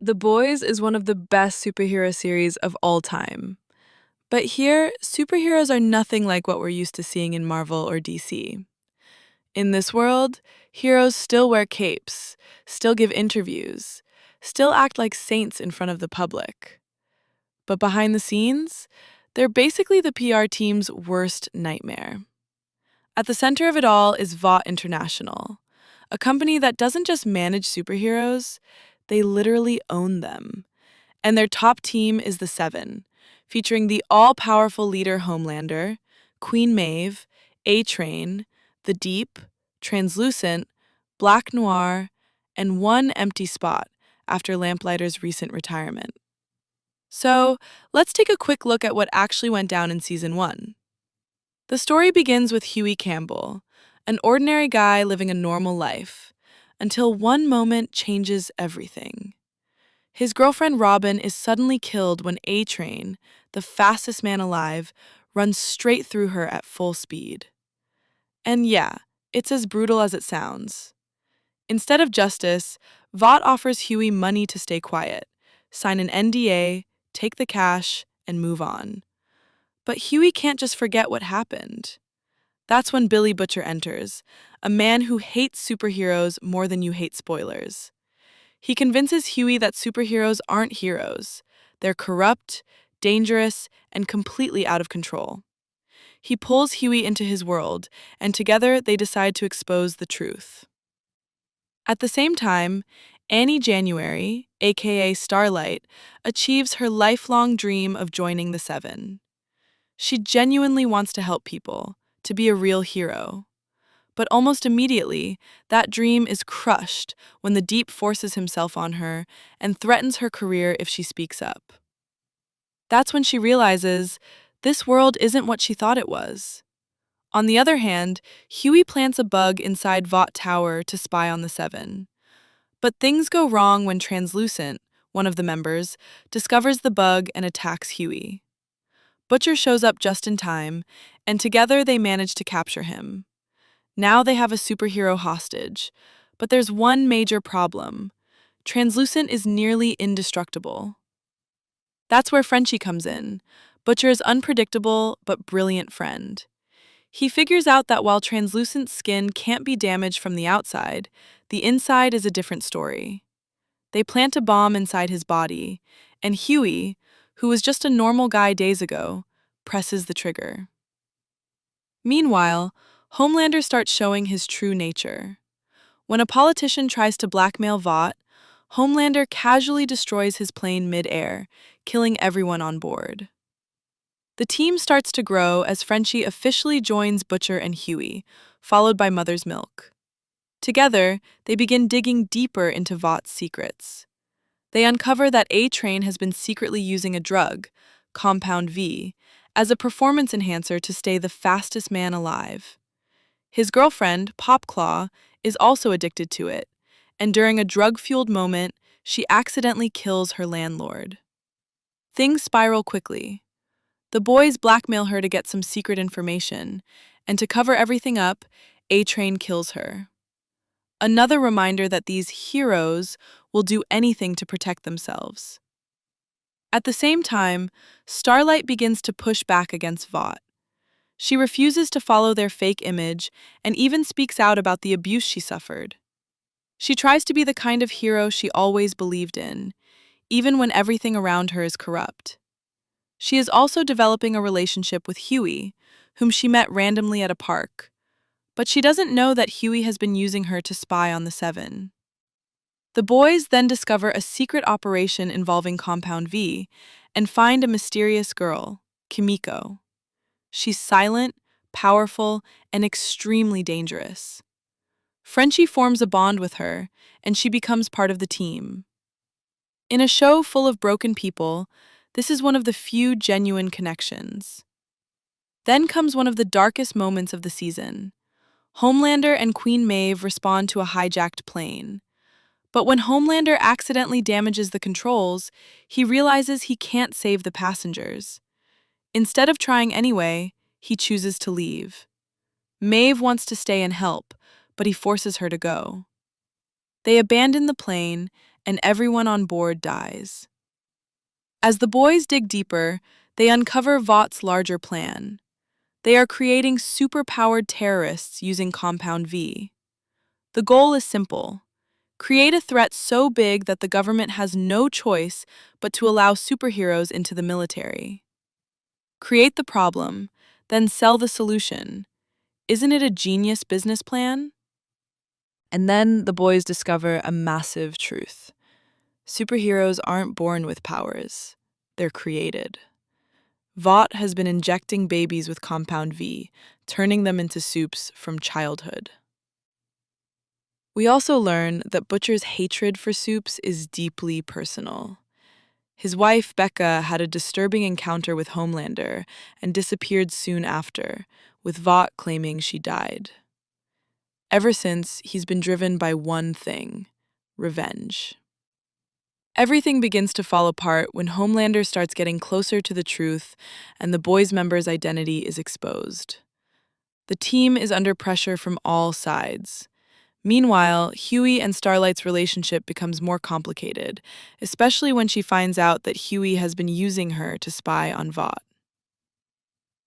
The Boys is one of the best superhero series of all time. But here, superheroes are nothing like what we're used to seeing in Marvel or DC. In this world, heroes still wear capes, still give interviews, still act like saints in front of the public. But behind the scenes, they're basically the PR team's worst nightmare. At the center of it all is Vought International, a company that doesn't just manage superheroes, they literally own them. And their top team is the Seven, featuring the all-powerful leader Homelander, Queen Maeve, A-Train, The Deep, Translucent, Black Noir, and one empty spot after Lamplighter's recent retirement. So, let's take a quick look at what actually went down in Season 1. The story begins with Huey Campbell, an ordinary guy living a normal life, until one moment changes everything. His girlfriend Robin is suddenly killed when A-Train, the fastest man alive, runs straight through her at full speed. And yeah, it's as brutal as it sounds. Instead of justice, Vought offers Huey money to stay quiet, sign an NDA, take the cash, and move on. But Huey can't just forget what happened. That's when Billy Butcher enters, a man who hates superheroes more than you hate spoilers. He convinces Huey that superheroes aren't heroes. They're corrupt, dangerous, and completely out of control. He pulls Huey into his world, and together they decide to expose the truth. At the same time, Annie January, aka Starlight, achieves her lifelong dream of joining the Seven. She genuinely wants to help people, to be a real hero. But almost immediately, that dream is crushed when the Deep forces himself on her and threatens her career if she speaks up. That's when she realizes this world isn't what she thought it was. On the other hand, Huey plants a bug inside Vought Tower to spy on the Seven. But things go wrong when Translucent, one of the members, discovers the bug and attacks Huey. Butcher shows up just in time, and together they manage to capture him. Now they have a superhero hostage, but there's one major problem. Translucent is nearly indestructible. That's where Frenchie comes in, Butcher's unpredictable but brilliant friend. He figures out that while Translucent's skin can't be damaged from the outside, the inside is a different story. They plant a bomb inside his body, and Huey, who was just a normal guy days ago, presses the trigger. Meanwhile, Homelander starts showing his true nature. When a politician tries to blackmail Vought, Homelander casually destroys his plane mid-air, killing everyone on board. The team starts to grow as Frenchie officially joins Butcher and Huey, followed by Mother's Milk. Together, they begin digging deeper into Vought's secrets. They uncover that A-Train has been secretly using a drug, Compound V, as a performance enhancer to stay the fastest man alive. His girlfriend, Popclaw, is also addicted to it, and during a drug-fueled moment, she accidentally kills her landlord. Things spiral quickly. The boys blackmail her to get some secret information, and to cover everything up, A-Train kills her. Another reminder that these heroes will do anything to protect themselves. At the same time, Starlight begins to push back against Vought. She refuses to follow their fake image and even speaks out about the abuse she suffered. She tries to be the kind of hero she always believed in, even when everything around her is corrupt. She is also developing a relationship with Huey, whom she met randomly at a park. But she doesn't know that Huey has been using her to spy on the Seven. The boys then discover a secret operation involving Compound V and find a mysterious girl, Kimiko. She's silent, powerful, and extremely dangerous. Frenchie forms a bond with her, and she becomes part of the team. In a show full of broken people, this is one of the few genuine connections. Then comes one of the darkest moments of the season. Homelander and Queen Maeve respond to a hijacked plane. But when Homelander accidentally damages the controls, he realizes he can't save the passengers. Instead of trying anyway, he chooses to leave. Maeve wants to stay and help, but he forces her to go. They abandon the plane, and everyone on board dies. As the boys dig deeper, they uncover Vought's larger plan. They are creating superpowered terrorists using Compound V. The goal is simple: create a threat so big that the government has no choice but to allow superheroes into the military. Create the problem, then sell the solution. Isn't it a genius business plan? And then the boys discover a massive truth. Superheroes aren't born with powers, they're created. Vought has been injecting babies with Compound V, turning them into soups from childhood. We also learn that Butcher's hatred for soups is deeply personal. His wife, Becca, had a disturbing encounter with Homelander and disappeared soon after, with Vought claiming she died. Ever since, he's been driven by one thing: revenge. Everything begins to fall apart when Homelander starts getting closer to the truth and the boys' member's identity is exposed. The team is under pressure from all sides. Meanwhile, Huey and Starlight's relationship becomes more complicated, especially when she finds out that Huey has been using her to spy on Vought.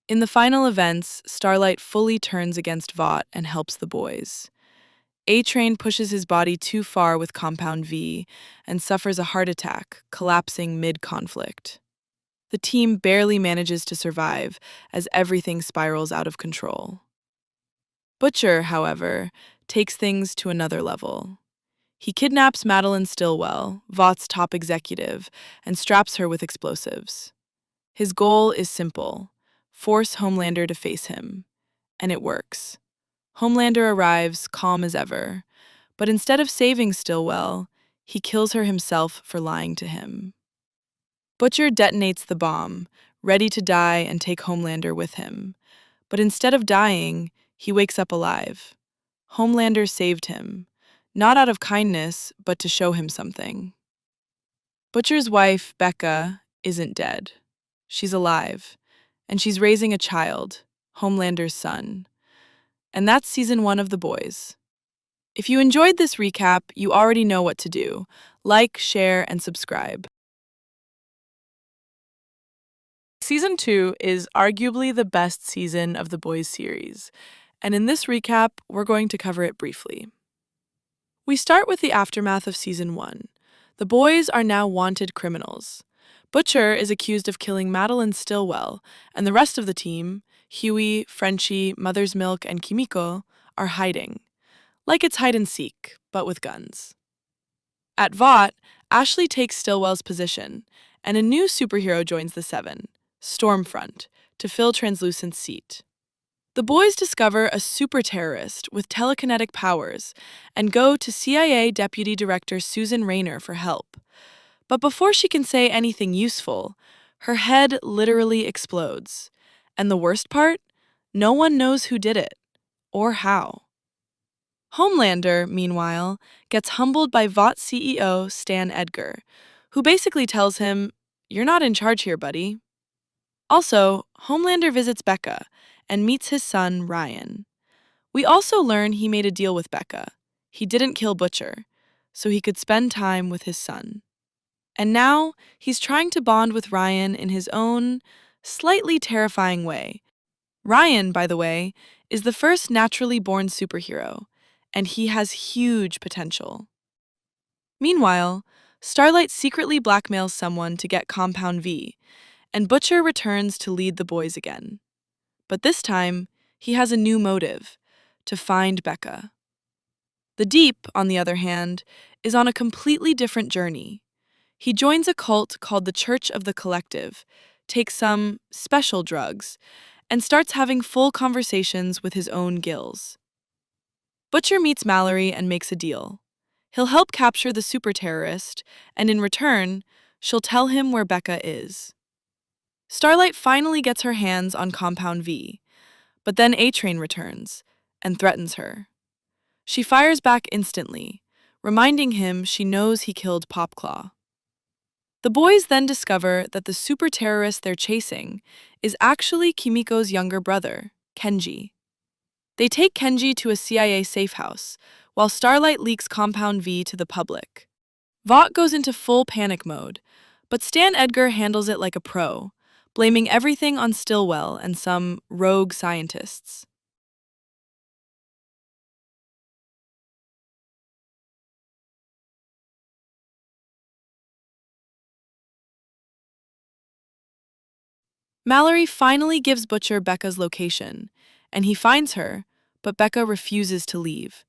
In the final events, Starlight fully turns against Vought and helps the boys. A-Train pushes his body too far with Compound V and suffers a heart attack, collapsing mid-conflict. The team barely manages to survive as everything spirals out of control. Butcher, however, takes things to another level. He kidnaps Madeline Stillwell, Vought's top executive, and straps her with explosives. His goal is simple: force Homelander to face him. And it works. Homelander arrives, calm as ever, but instead of saving Stillwell, he kills her himself for lying to him. Butcher detonates the bomb, ready to die and take Homelander with him. But instead of dying, he wakes up alive. Homelander saved him, not out of kindness, but to show him something. Butcher's wife, Becca, isn't dead. She's alive, and she's raising a child, Homelander's son. And that's season 1 of The Boys. If you enjoyed this recap, you already know what to do. Like, share, and subscribe. Season 2 is arguably the best season of The Boys series, and in this recap, we're going to cover it briefly. We start with the aftermath of Season 1. The boys are now wanted criminals. Butcher is accused of killing Madeline Stillwell, and the rest of the team, Huey, Frenchie, Mother's Milk, and Kimiko, are hiding. Like it's hide and seek, but with guns. At Vought, Ashley takes Stillwell's position, and a new superhero joins the Seven, Stormfront, to fill Translucent's seat. The boys discover a super terrorist with telekinetic powers and go to CIA Deputy Director Susan Rayner for help. But before she can say anything useful, her head literally explodes. And the worst part? No one knows who did it, or how. Homelander, meanwhile, gets humbled by Vought CEO Stan Edgar, who basically tells him, "You're not in charge here, buddy." Also, Homelander visits Becca and meets his son, Ryan. We also learn he made a deal with Becca. He didn't kill Butcher, so he could spend time with his son. And now, he's trying to bond with Ryan in his own, slightly terrifying way. Ryan, by the way, is the first naturally born superhero, and he has huge potential. Meanwhile, Starlight secretly blackmails someone to get Compound V, and Butcher returns to lead the boys again. But this time, he has a new motive: to find Becca. The Deep, on the other hand, is on a completely different journey. He joins a cult called the Church of the Collective, takes some special drugs, and starts having full conversations with his own gills. Butcher meets Mallory and makes a deal. He'll help capture the super terrorist, and in return, she'll tell him where Becca is. Starlight finally gets her hands on Compound V, but then A-Train returns and threatens her. She fires back instantly, reminding him she knows he killed Popclaw. The boys then discover that the super terrorist they're chasing is actually Kimiko's younger brother, Kenji. They take Kenji to a CIA safe house, while Starlight leaks Compound V to the public. Vought goes into full panic mode, but Stan Edgar handles it like a pro, blaming everything on Stillwell and some rogue scientists. Mallory finally gives Butcher Becca's location, and he finds her, but Becca refuses to leave,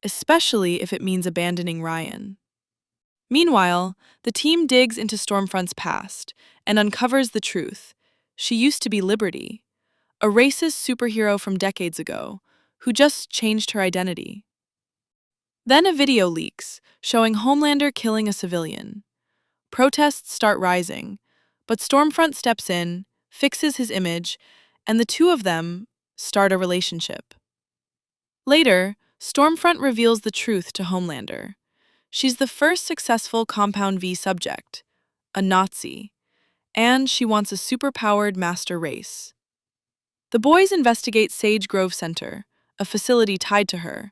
especially if it means abandoning Ryan. Meanwhile, the team digs into Stormfront's past and uncovers the truth. She used to be Liberty, a racist superhero from decades ago, who just changed her identity. Then a video leaks, showing Homelander killing a civilian. Protests start rising, but Stormfront steps in, fixes his image, and the two of them start a relationship. Later, Stormfront reveals the truth to Homelander. She's the first successful Compound V subject, a Nazi, and she wants a superpowered master race. The boys investigate Sage Grove Center, a facility tied to her,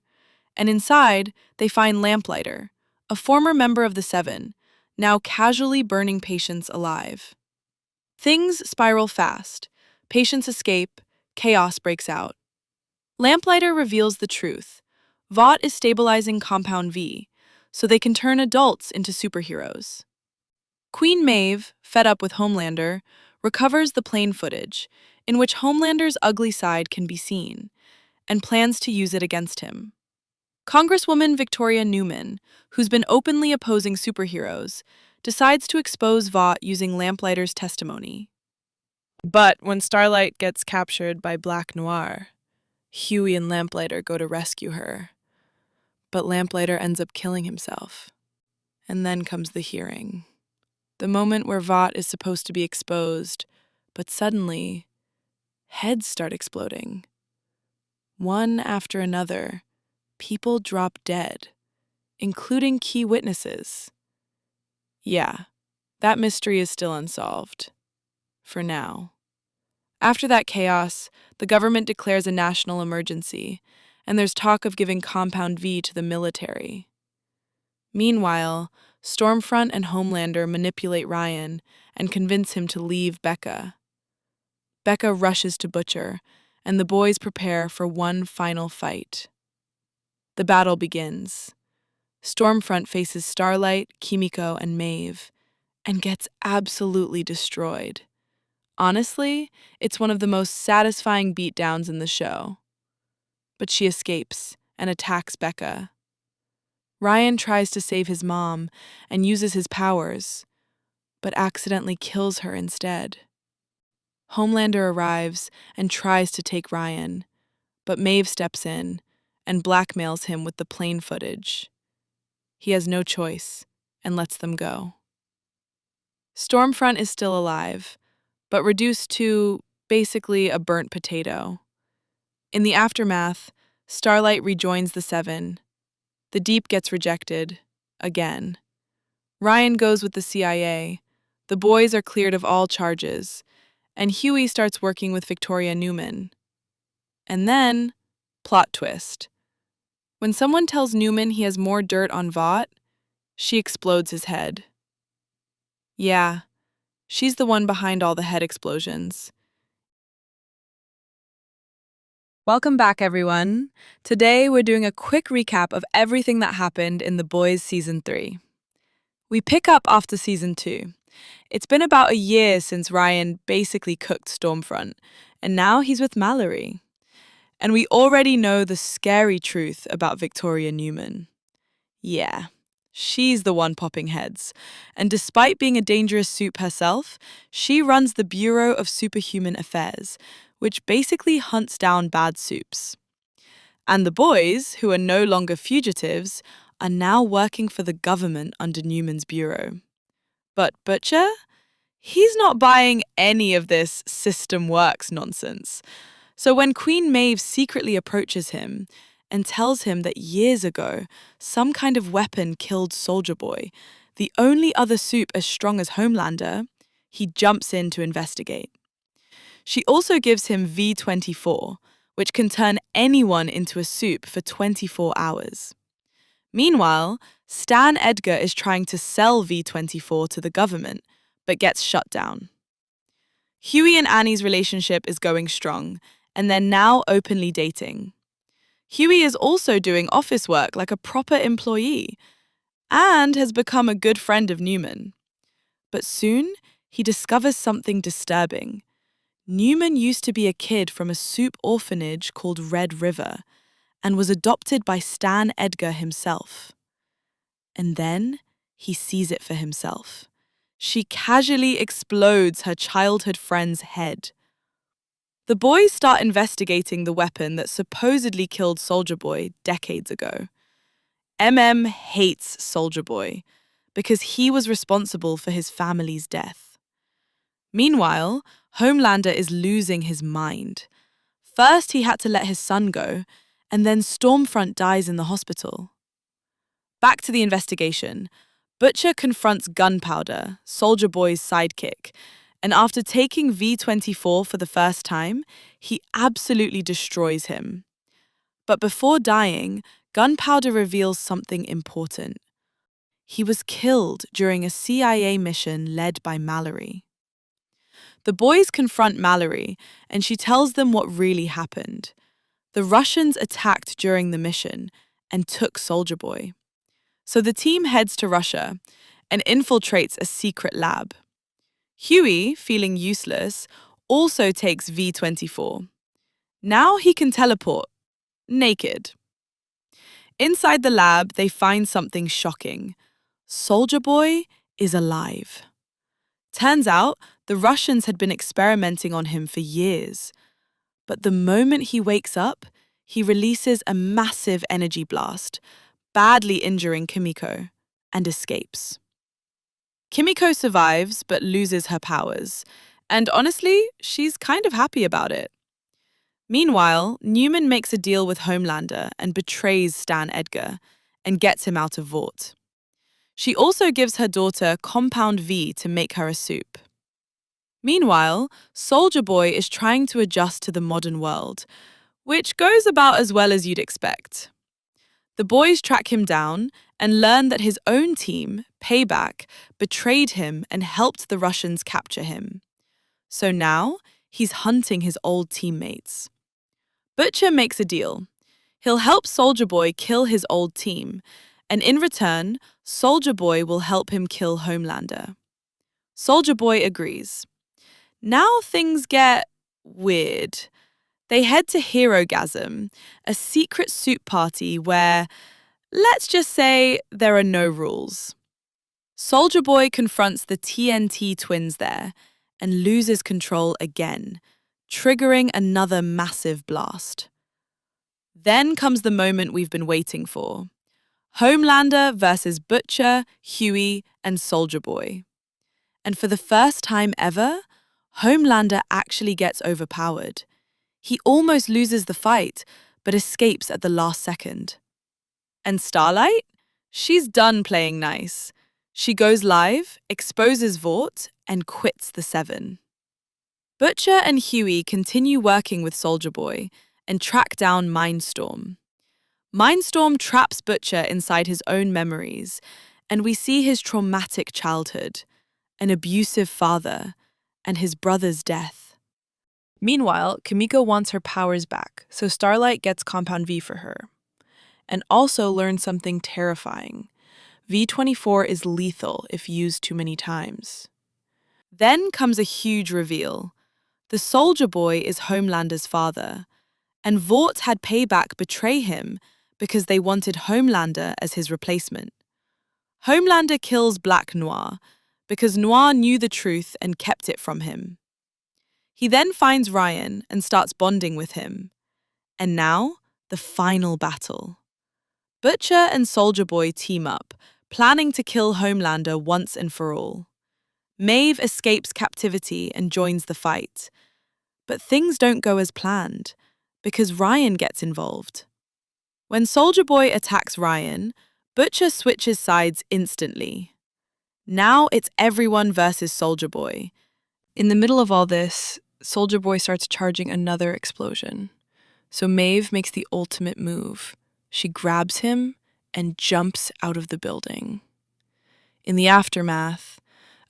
and inside, they find Lamplighter, a former member of the Seven, now casually burning patients alive. Things spiral fast. Patients escape, chaos breaks out. Lamplighter reveals the truth. Vought is stabilizing Compound V, so they can turn adults into superheroes. Queen Maeve, fed up with Homelander, recovers the plane footage, in which Homelander's ugly side can be seen, and plans to use it against him. Congresswoman Victoria Neuman, who's been openly opposing superheroes, decides to expose Vought using Lamplighter's testimony. But when Starlight gets captured by Black Noir, Huey and Lamplighter go to rescue her. But Lamplighter ends up killing himself. And then comes the hearing. The moment where Vought is supposed to be exposed, but suddenly, heads start exploding. One after another, people drop dead, including key witnesses. Yeah, that mystery is still unsolved. For now. After that chaos, the government declares a national emergency, and there's talk of giving Compound V to the military. Meanwhile, Stormfront and Homelander manipulate Ryan and convince him to leave Becca. Becca rushes to Butcher, and the boys prepare for one final fight. The battle begins. Stormfront faces Starlight, Kimiko, and Maeve, and gets absolutely destroyed. Honestly, it's one of the most satisfying beatdowns in the show. But she escapes and attacks Becca. Ryan tries to save his mom and uses his powers, but accidentally kills her instead. Homelander arrives and tries to take Ryan, but Maeve steps in and blackmails him with the plane footage. He has no choice and lets them go. Stormfront is still alive, but reduced to basically a burnt potato. In the aftermath, Starlight rejoins the Seven. The Deep gets rejected, again. Ryan goes with the CIA. The boys are cleared of all charges, and Huey starts working with Victoria Neuman. And then, plot twist. When someone tells Neuman he has more dirt on Vought, she explodes his head. Yeah, she's the one behind all the head explosions. Welcome back, everyone. Today, we're doing a quick recap of everything that happened in The Boys Season 3. We pick up after Season 2. It's been about a year since Ryan basically cooked Stormfront, and now he's with Mallory. And we already know the scary truth about Victoria Neuman. Yeah, she's the one popping heads. And despite being a dangerous soup herself, she runs the Bureau of Superhuman Affairs, which basically hunts down bad soups. And the boys, who are no longer fugitives, are now working for the government under Neuman's bureau. But Butcher? He's not buying any of this system works nonsense. So when Queen Maeve secretly approaches him and tells him that years ago, some kind of weapon killed Soldier Boy, the only other soup as strong as Homelander, he jumps in to investigate. She also gives him V24, which can turn anyone into a soup for 24 hours. Meanwhile, Stan Edgar is trying to sell V24 to the government, but gets shut down. Huey and Annie's relationship is going strong, and they're now openly dating. Huey is also doing office work like a proper employee, and has become a good friend of Neuman. But soon, he discovers something disturbing. Neuman used to be a kid from a soup orphanage called Red River, and was adopted by Stan Edgar himself. And then, he sees it for himself. She casually explodes her childhood friend's head. The boys start investigating the weapon that supposedly killed Soldier Boy decades ago. Hates Soldier Boy because he was responsible for his family's death. Meanwhile, Homelander is losing his mind. First, he had to let his son go, and then Stormfront dies in the hospital. Back to the investigation. Butcher confronts Gunpowder, Soldier Boy's sidekick, and after taking V24 for the first time, he absolutely destroys him. But before dying, Gunpowder reveals something important. He was killed during a CIA mission led by Mallory. The boys confront Mallory, and she tells them what really happened. The Russians attacked during the mission and took Soldier Boy. So the team heads to Russia and infiltrates a secret lab. Huey, feeling useless, also takes V24. Now he can teleport, naked. Inside the lab, they find something shocking. Soldier Boy is alive. Turns out, the Russians had been experimenting on him for years. But the moment he wakes up, he releases a massive energy blast, badly injuring Kimiko, and escapes. Kimiko survives but loses her powers, and honestly, she's kind of happy about it. Meanwhile, Neuman makes a deal with Homelander and betrays Stan Edgar, and gets him out of Vought. She also gives her daughter Compound V to make her a soup. Meanwhile, Soldier Boy is trying to adjust to the modern world, which goes about as well as you'd expect. The boys track him down and learn that his own team, Payback, betrayed him and helped the Russians capture him. So now, he's hunting his old teammates. Butcher makes a deal. He'll help Soldier Boy kill his old team, and in return, Soldier Boy will help him kill Homelander. Soldier Boy agrees. Now things get weird. They head to Herogasm, a secret soup party where, let's just say, there are no rules. Soldier Boy confronts the TNT twins there and loses control again, triggering another massive blast. Then comes the moment we've been waiting for. Homelander versus Butcher, Huey, and Soldier Boy. And for the first time ever, Homelander actually gets overpowered. He almost loses the fight, but escapes at the last second. And Starlight? She's done playing nice. She goes live, exposes Vought, and quits the Seven. Butcher and Huey continue working with Soldier Boy and track down Mindstorm. Mindstorm traps Butcher inside his own memories, and we see his traumatic childhood, an abusive father, and his brother's death. Meanwhile, Kimiko wants her powers back, so Starlight gets Compound V for her. And also learns something terrifying. V24 is lethal if used too many times. Then comes a huge reveal. The Soldier Boy is Homelander's father, and Vought had Payback betray him because they wanted Homelander as his replacement. Homelander kills Black Noir because Noir knew the truth and kept it from him. He then finds Ryan and starts bonding with him. And now, the final battle. Butcher and Soldier Boy team up, planning to kill Homelander once and for all. Maeve escapes captivity and joins the fight. But things don't go as planned, because Ryan gets involved. When Soldier Boy attacks Ryan, Butcher switches sides instantly. Now it's everyone versus Soldier Boy. In the middle of all this, Soldier Boy starts charging another explosion. So Maeve makes the ultimate move. She grabs him and jumps out of the building. In the aftermath,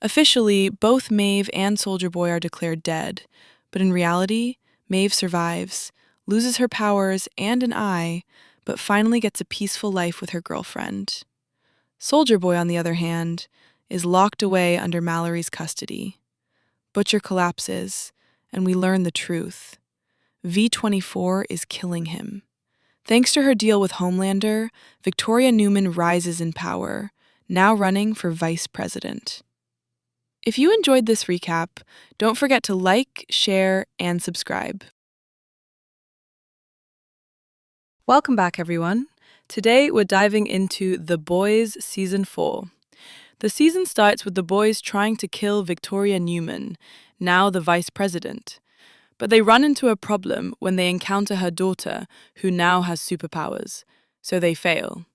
officially, both Maeve and Soldier Boy are declared dead, but in reality, Maeve survives, loses her powers and an eye, but finally gets a peaceful life with her girlfriend. Soldier Boy, on the other hand, is locked away under Mallory's custody. Butcher collapses, and we learn the truth. V-24 is killing him. Thanks to her deal with Homelander, Victoria Neuman rises in power, now running for vice president. If you enjoyed this recap, don't forget to like, share, and subscribe. Welcome back, everyone. Today, we're diving into The Boys Season 4. The season starts with the boys trying to kill Victoria Neuman, now the vice president. But they run into a problem when they encounter her daughter, who now has superpowers, so they fail.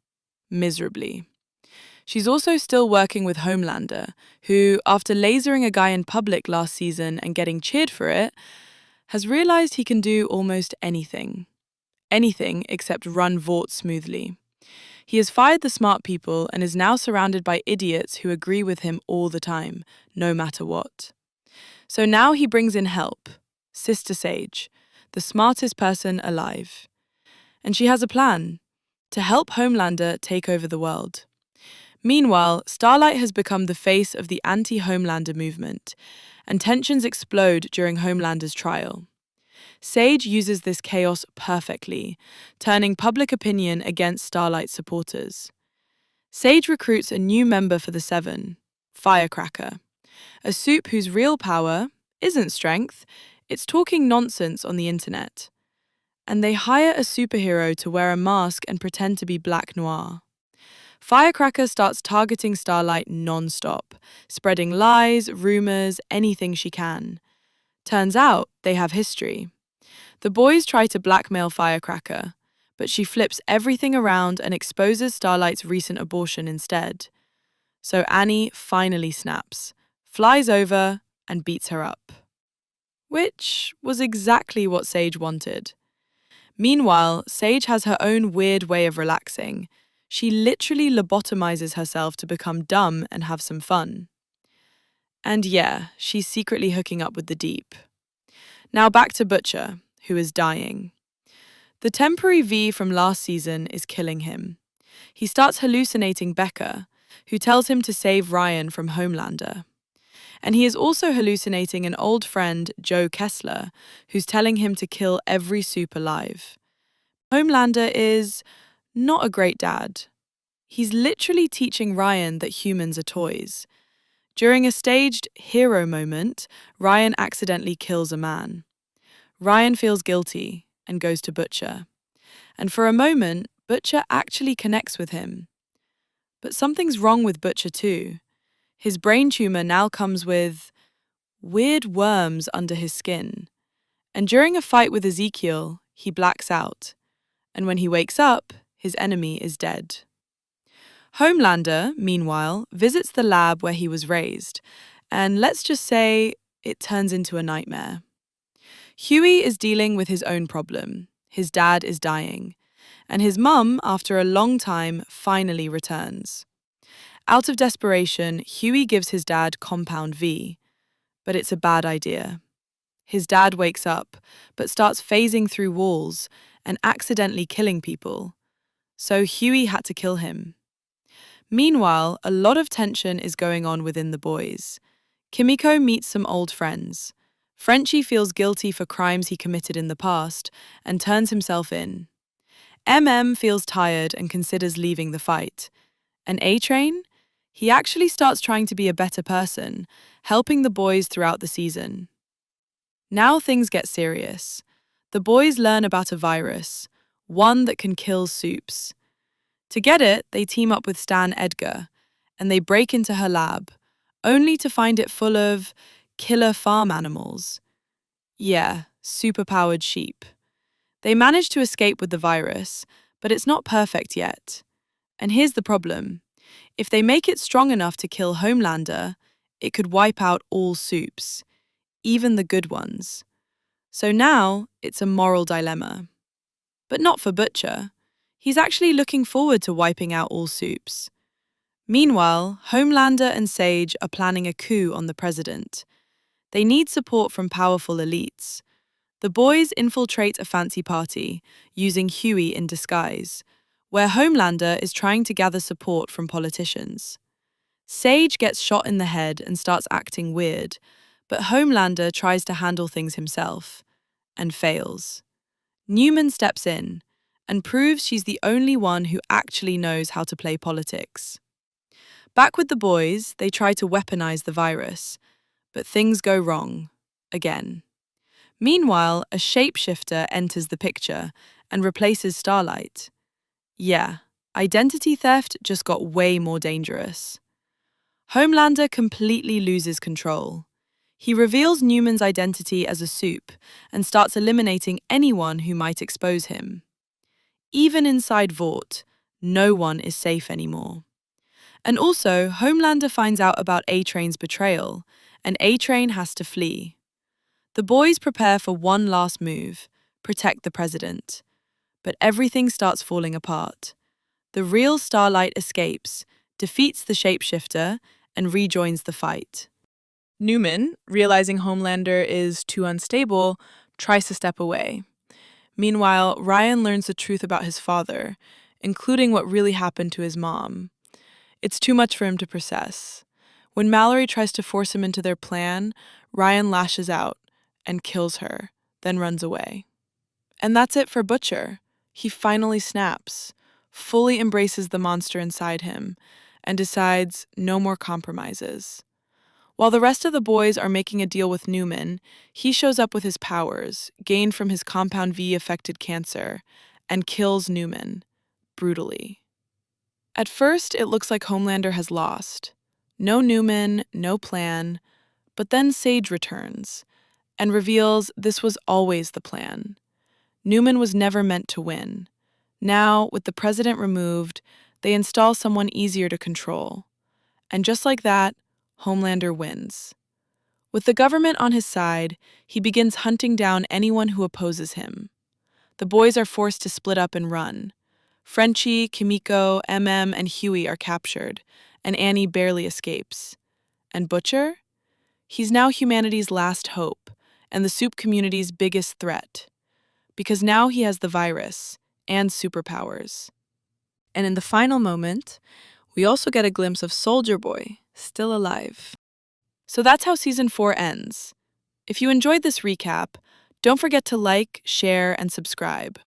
Miserably. She's also still working with Homelander, who, after lasering a guy in public last season and getting cheered for it, has realized he can do almost anything. Anything except run Vought smoothly. He has fired the smart people and is now surrounded by idiots who agree with him all the time, no matter what. So now he brings in help. Sister Sage, the smartest person alive. And she has a plan to help Homelander take over the world. Meanwhile, Starlight has become the face of the anti-Homelander movement, and tensions explode during Homelander's trial. Sage uses this chaos perfectly, turning public opinion against Starlight's supporters. Sage recruits a new member for the Seven, Firecracker, a soup whose real power isn't strength, it's talking nonsense on the internet. And they hire a superhero to wear a mask and pretend to be Black Noir. Firecracker starts targeting Starlight non-stop, spreading lies, rumors, anything she can. Turns out they have history. The boys try to blackmail Firecracker, but she flips everything around and exposes Starlight's recent abortion instead. So Annie finally snaps, flies over, and beats her up. Which was exactly what Sage wanted. Meanwhile, Sage has her own weird way of relaxing. She literally lobotomizes herself to become dumb and have some fun. And yeah, she's secretly hooking up with the Deep. Now back to Butcher, who is dying. The temporary V from last season is killing him. He starts hallucinating Becca, who tells him to save Ryan from Homelander. And he is also hallucinating an old friend, Joe Kessler, who's telling him to kill every soup alive. Homelander is not a great dad. He's literally teaching Ryan that humans are toys. During a staged hero moment, Ryan accidentally kills a man. Ryan feels guilty and goes to Butcher. And for a moment, Butcher actually connects with him. But something's wrong with Butcher too. His brain tumor now comes with weird worms under his skin. And during a fight with Ezekiel, he blacks out. And when he wakes up, his enemy is dead. Homelander, meanwhile, visits the lab where he was raised. And let's just say it turns into a nightmare. Huey is dealing with his own problem. His dad is dying. And his mum, after a long time, finally returns. Out of desperation, Huey gives his dad Compound V. But it's a bad idea. His dad wakes up, but starts phasing through walls and accidentally killing people. So Huey had to kill him. Meanwhile, a lot of tension is going on within the boys. Kimiko meets some old friends. Frenchie feels guilty for crimes he committed in the past and turns himself in. feels tired and considers leaving the fight. And A-Train? He actually starts trying to be a better person, helping the boys throughout the season. Now things get serious. The boys learn about a virus, one that can kill soups. To get it, they team up with Stan Edgar, and they break into her lab, only to find it full of killer farm animals. Yeah, superpowered sheep. They manage to escape with the virus, but it's not perfect yet. And here's the problem. If they make it strong enough to kill Homelander, it could wipe out all soups, even the good ones. So now it's a moral dilemma. But not for Butcher. He's actually looking forward to wiping out all soups. Meanwhile, Homelander and Sage are planning a coup on the president. They need support from powerful elites. The boys infiltrate a fancy party, using Huey in disguise, where Homelander is trying to gather support from politicians. Sage gets shot in the head and starts acting weird, but Homelander tries to handle things himself and fails. Neuman steps in and proves she's the only one who actually knows how to play politics. Back with the boys, they try to weaponize the virus, but things go wrong again. Meanwhile, a shapeshifter enters the picture and replaces Starlight. Yeah, identity theft just got way more dangerous. Homelander completely loses control. He reveals Neuman's identity as a soup and starts eliminating anyone who might expose him. Even inside Vought, no one is safe anymore. And also, Homelander finds out about A-Train's betrayal, and A-Train has to flee. The boys prepare for one last move, protect the president. But everything starts falling apart. The real Starlight escapes, defeats the shapeshifter, and rejoins the fight. Neuman, realizing Homelander is too unstable, tries to step away. Meanwhile, Ryan learns the truth about his father, including what really happened to his mom. It's too much for him to process. When Mallory tries to force him into their plan, Ryan lashes out and kills her, then runs away. And that's it for Butcher. He finally snaps, fully embraces the monster inside him, and decides no more compromises. While the rest of the boys are making a deal with Neuman, he shows up with his powers, gained from his Compound V-affected cancer, and kills Neuman, brutally. At first, it looks like Homelander has lost. No Neuman, no plan, but then Sage returns and reveals this was always the plan. Neuman was never meant to win. Now, with the president removed, they install someone easier to control. And just like that, Homelander wins. With the government on his side, he begins hunting down anyone who opposes him. The boys are forced to split up and run. Frenchie, Kimiko, MM, and Huey are captured, and Annie barely escapes. And Butcher? He's now humanity's last hope, and the soup community's biggest threat. Because now he has the virus and superpowers. And in the final moment, we also get a glimpse of Soldier Boy, still alive. So that's how Season 4 ends. If you enjoyed this recap, don't forget to like, share, and subscribe.